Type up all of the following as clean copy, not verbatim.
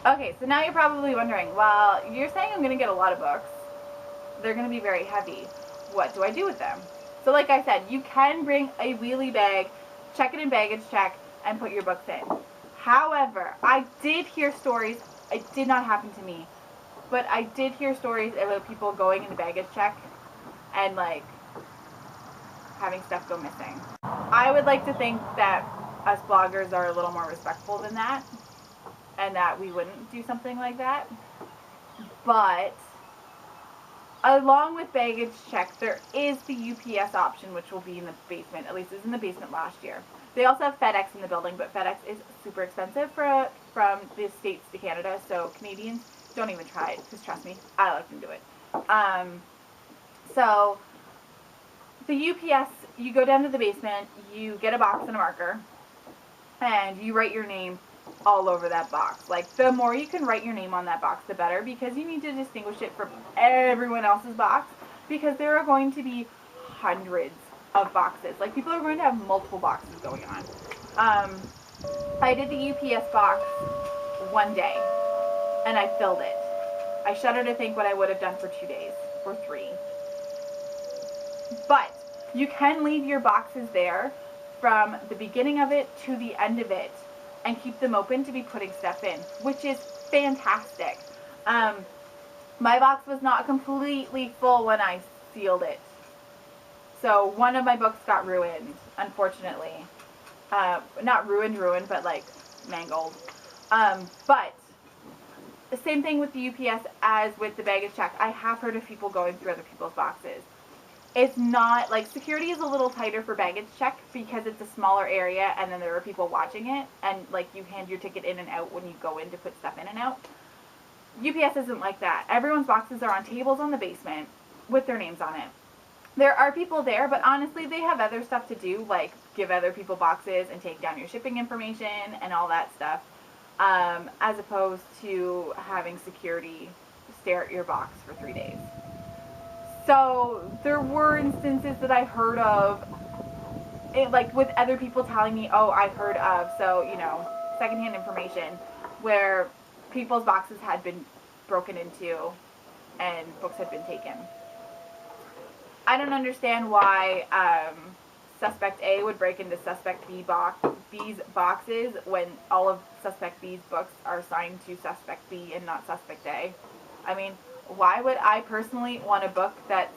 Okay, so now you're probably wondering, well, you're saying I'm going to get a lot of books. They're going to be very heavy. What do I do with them? So like I said, you can bring a wheelie bag, check it in baggage check, and put your books in. However, I did hear stories, it did not happen to me, but I did hear stories about people going into baggage check and like having stuff go missing. I would like to think that us bloggers are a little more respectful than that and that we wouldn't do something like that. But along with baggage check, there is the UPS option, which will be in the basement. At least it was in the basement last year. They also have FedEx in the building, but FedEx is super expensive from the States to Canada. So Canadians, don't even try it, because trust me, I like to do it. So the UPS, you go down to the basement, you get a box and a marker, and you write your name all over that box. Like, the more you can write your name on that box, the better, because you need to distinguish it from everyone else's box, because there are going to be hundreds of boxes. Like, people are going to have multiple boxes going on. I did the UPS box one day, and I filled it. I shudder to think what I would have done for 2 days, or 3. But you can leave your boxes there from the beginning of it to the end of it and keep them open to be putting stuff in, which is fantastic. My box was not completely full when I sealed it. So one of my books got ruined, unfortunately. Not ruined, but like mangled. But the same thing with the UPS as with the baggage check. I have heard of people going through other people's boxes. It's not, like, security is a little tighter for baggage check because it's a smaller area and then there are people watching it, and like you hand your ticket in and out when you go in to put stuff in and out. UPS isn't like that. Everyone's boxes are on tables on the basement with their names on it. There are people there, but honestly they have other stuff to do, like give other people boxes and take down your shipping information and all that stuff, as opposed to having security stare at your box for 3 days. So there were instances that I heard of, like with other people telling me, oh, I heard of, so, you know, secondhand information, where people's boxes had been broken into and books had been taken. I don't understand why Suspect A would break into Suspect B's boxes when all of Suspect B's books are assigned to Suspect B and not Suspect A. I mean, why would I personally want a book that's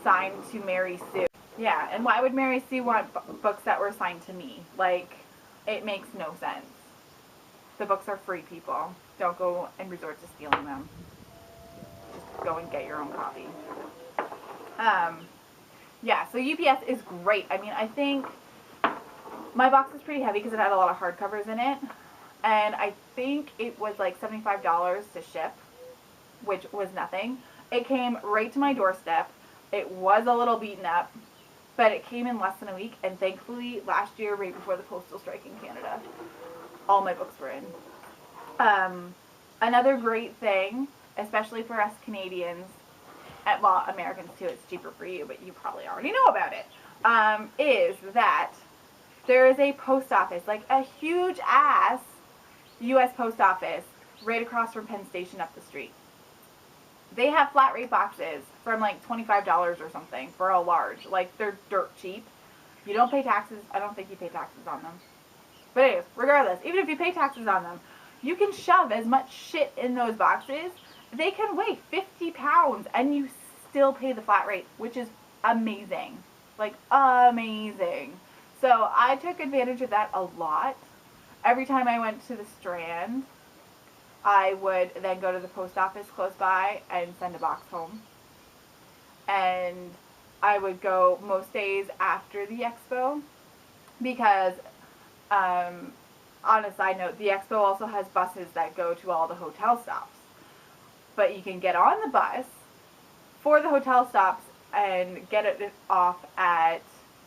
signed to Mary Sue? Yeah, and why would Mary Sue want books that were signed to me? Like, it makes no sense. The books are free, people. Don't go and resort to stealing them. Just go and get your own copy. Yeah, so UPS is great. I mean, I think my box was pretty heavy because it had a lot of hardcovers in it. And I think it was like $75 to ship, which was nothing. It came right to my doorstep. It was a little beaten up, but it came in less than a week. And thankfully, last year, right before the postal strike in Canada, all my books were in. Another great thing, especially for us Canadians, and, well, Americans too, it's cheaper for you, but you probably already know about it, is that there is a post office, like a huge ass U.S. post office right across from Penn Station up the street. They have flat rate boxes from like $25 or something for a large. Like, they're dirt cheap. You don't pay taxes. I don't think you pay taxes on them. But anyways, regardless, even if you pay taxes on them, you can shove as much shit in those boxes. They can weigh 50 pounds and you still pay the flat rate, which is amazing. Like, amazing. So I took advantage of that a lot. Every time I went to the Strand, I would then go to the post office close by and send a box home. And I would go most days after the Expo because, on a side note, the Expo also has buses that go to all the hotel stops. But you can get on the bus for the hotel stops and get it off at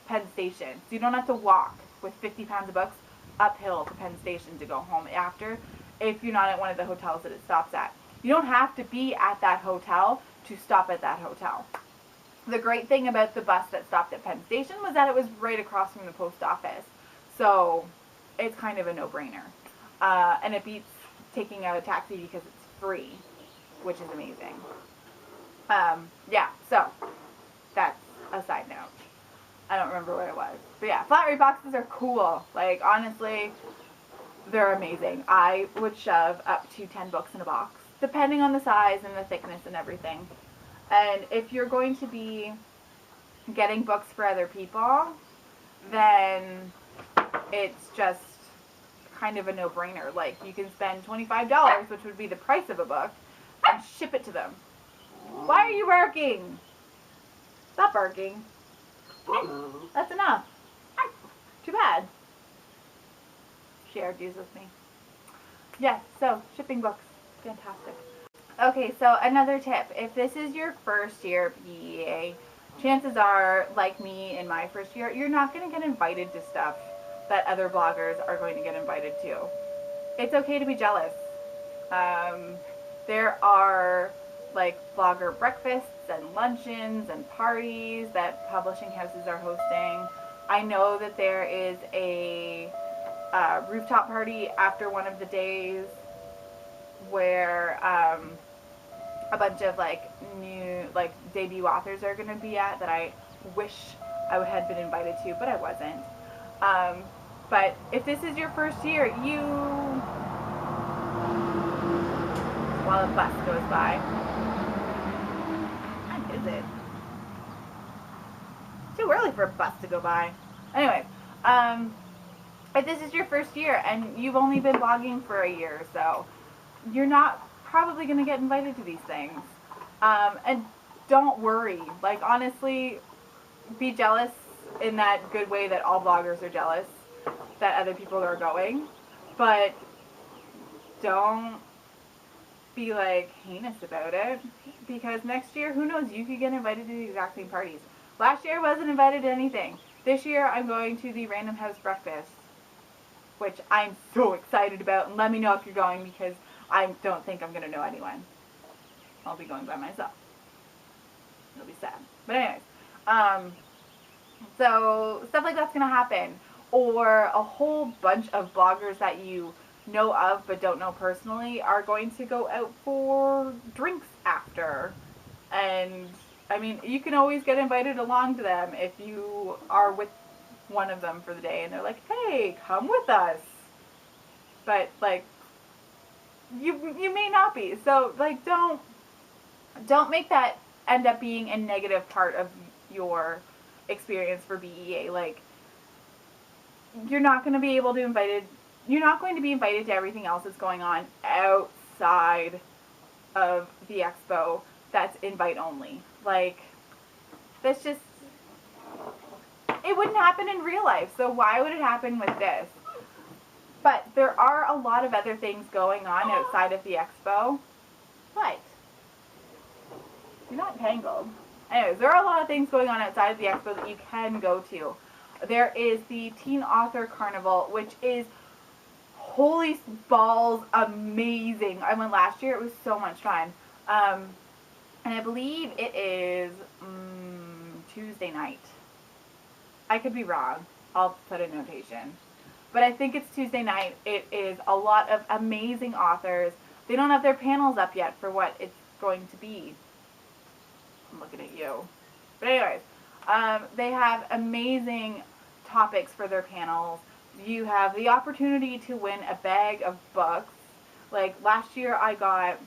Penn Station. So you don't have to walk with 50 pounds of books uphill to Penn Station to go home after if you're not at one of the hotels that it stops at. You don't have to be at that hotel to stop at that hotel. The great thing about the bus that stopped at Penn Station was that it was right across from the post office. So it's kind of a no-brainer. And it beats taking out a taxi because it's free, which is amazing. Yeah, so that's a side note. I don't remember what it was. But yeah, flat rate boxes are cool. Like, honestly, they're amazing. I would shove up to 10 books in a box, depending on the size and the thickness and everything. And if you're going to be getting books for other people, then it's just kind of a no-brainer. Like, you can spend $25, which would be the price of a book, and ship it to them. Why are you barking? Stop barking. That's enough. Too bad. She argues with me. Yes, so shipping books. Fantastic. Okay, so another tip. If this is your first year PEA, chances are, like me in my first year, you're not going to get invited to stuff that other bloggers are going to get invited to. It's okay to be jealous. There are like blogger breakfasts and luncheons and parties that publishing houses are hosting. I know that there is a rooftop party after one of the days where a bunch of like new like debut authors are going to be at that I wish I had been invited to, but I wasn't. But if this is your first year, while a bus goes by. What is it? Too early for a bus to go by. Anyway, if this is your first year and you've only been blogging for a year or so, you're not probably going to get invited to these things. And don't worry. Like, honestly, be jealous in that good way that all bloggers are jealous that other people are going. But don't be like heinous about it, because next year, who knows, you could get invited to the exact same parties. Last year I wasn't invited to anything. This year I'm going to the Random House breakfast, which I'm so excited about, and let me know if you're going, because I don't think I'm going to know anyone. I'll be going by myself. It'll be sad. But anyways, so stuff like that's going to happen. Or a whole bunch of bloggers that you know of but don't know personally are going to go out for drinks after. And I mean, you can always get invited along to them if you are with one of them for the day and they're like, hey, come with us. But like, you may not be. So like, don't make that end up being a negative part of your experience for BEA. Like, you're not going to be invited to everything else that's going on outside of the expo that's invite only. Like, that's just, it wouldn't happen in real life, so why would it happen with this? But there are a lot of other things going on outside of the expo. What? You're not tangled. Anyways, there are a lot of things going on outside of the expo that you can go to. There is the Teen Author Carnival, which is, holy balls, amazing. I went last year. It was so much fun. And I believe it is Tuesday night. I could be wrong. I'll put a notation. But I think it's Tuesday night. It is a lot of amazing authors. They don't have their panels up yet for what it's going to be. I'm looking at you. But anyways, they have amazing topics for their panels. You have the opportunity to win a bag of books. Like last year I got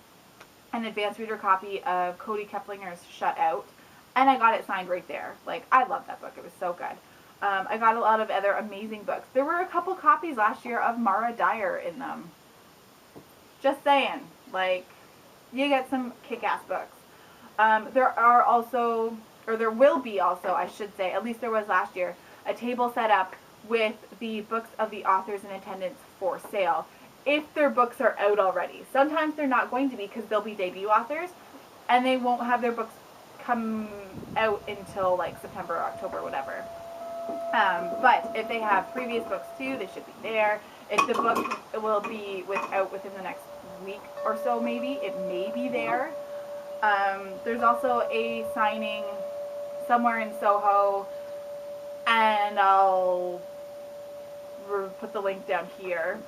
an advanced reader copy of Cody Keplinger's Shut Out, and I got it signed right there. Like, I love that book. It was so good. I got a lot of other amazing books. There were a couple copies last year of Mara Dyer in them. Just saying. Like, you get some kick-ass books. There are also, or there will be also, I should say, at least there was last year, a table set up with the books of the authors in attendance for sale, if their books are out already. Sometimes they're not going to be because they'll be debut authors, and they won't have their books come out until like September or October, whatever. But if they have previous books too, they should be there. If the book will be out within the next week or so, maybe, it may be there. There's also a signing somewhere in Soho, and I'll put the link down here.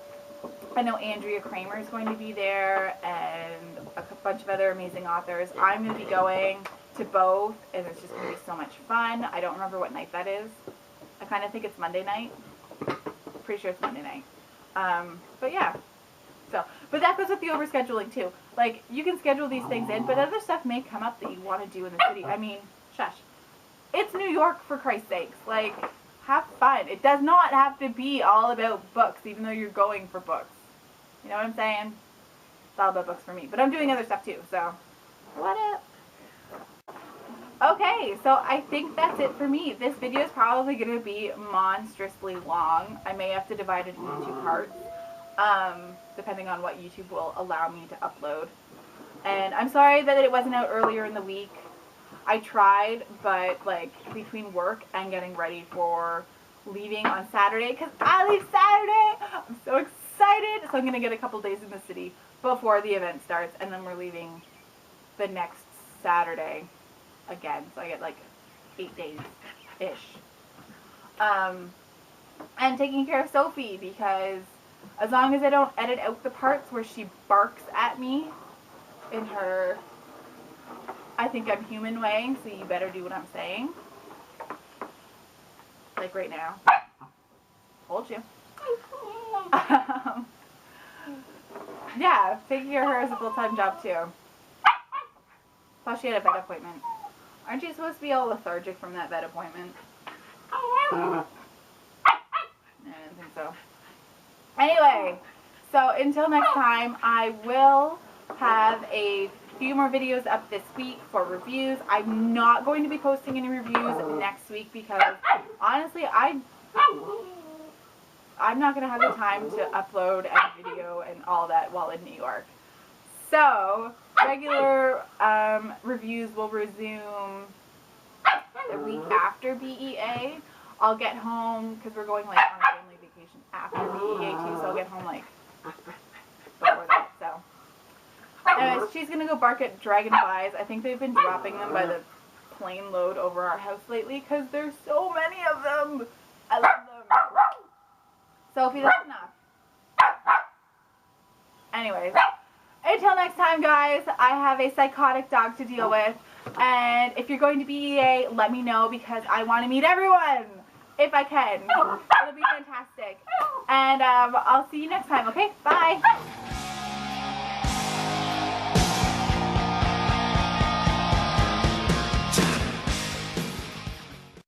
I know Andrea Kramer is going to be there, and a bunch of other amazing authors. I'm going to be going to both, and it's just going to be so much fun. I don't remember what night that is. I kind of think it's Monday night. Pretty sure it's Monday night. But yeah. So, but that goes with the overscheduling too. Like, you can schedule these things in, but other stuff may come up that you want to do in the city. I mean, shush. It's New York, for Christ's sakes. Like, have fun. It does not have to be all about books, even though you're going for books. You know what I'm saying? It's all about books for me. But I'm doing other stuff too, so what up? Okay, so I think that's it for me. This video is probably going to be monstrously long. I may have to divide it into 2 parts, depending on what YouTube will allow me to upload. And I'm sorry that it wasn't out earlier in the week. I tried, but like between work and getting ready for leaving on Saturday, because I leave Saturday, I'm so excited. So I'm going to get a couple days in the city before the event starts, and then we're leaving the next Saturday again. So I get like 8 days-ish. And taking care of Sophie, because as long as I don't edit out the parts where she barks at me in her I think I'm human way, so you better do what I'm saying. Like right now. Told you. Yeah, taking care of her is a full-time job too. Plus she had a vet appointment. Aren't you supposed to be all lethargic from that vet appointment? I didn't think so. Anyway, so until next time, I will have a few more videos up this week for reviews. I'm not going to be posting any reviews next week because honestly, I'm not going to have the time to upload a video and all that while in New York. So, regular reviews will resume the week after BEA. I'll get home, because we're going like on a family vacation after BEA too, so I'll get home like before that, so. Anyways, she's going to go bark at dragonflies. I think they've been dropping them by the plane load over our house lately, because there's so many of them. I love them. Sophie, that's enough. Anyways, until next time, guys, I have a psychotic dog to deal with. And if you're going to BEA, let me know, because I want to meet everyone, if I can. It'll be fantastic. And I'll see you next time, okay? Bye.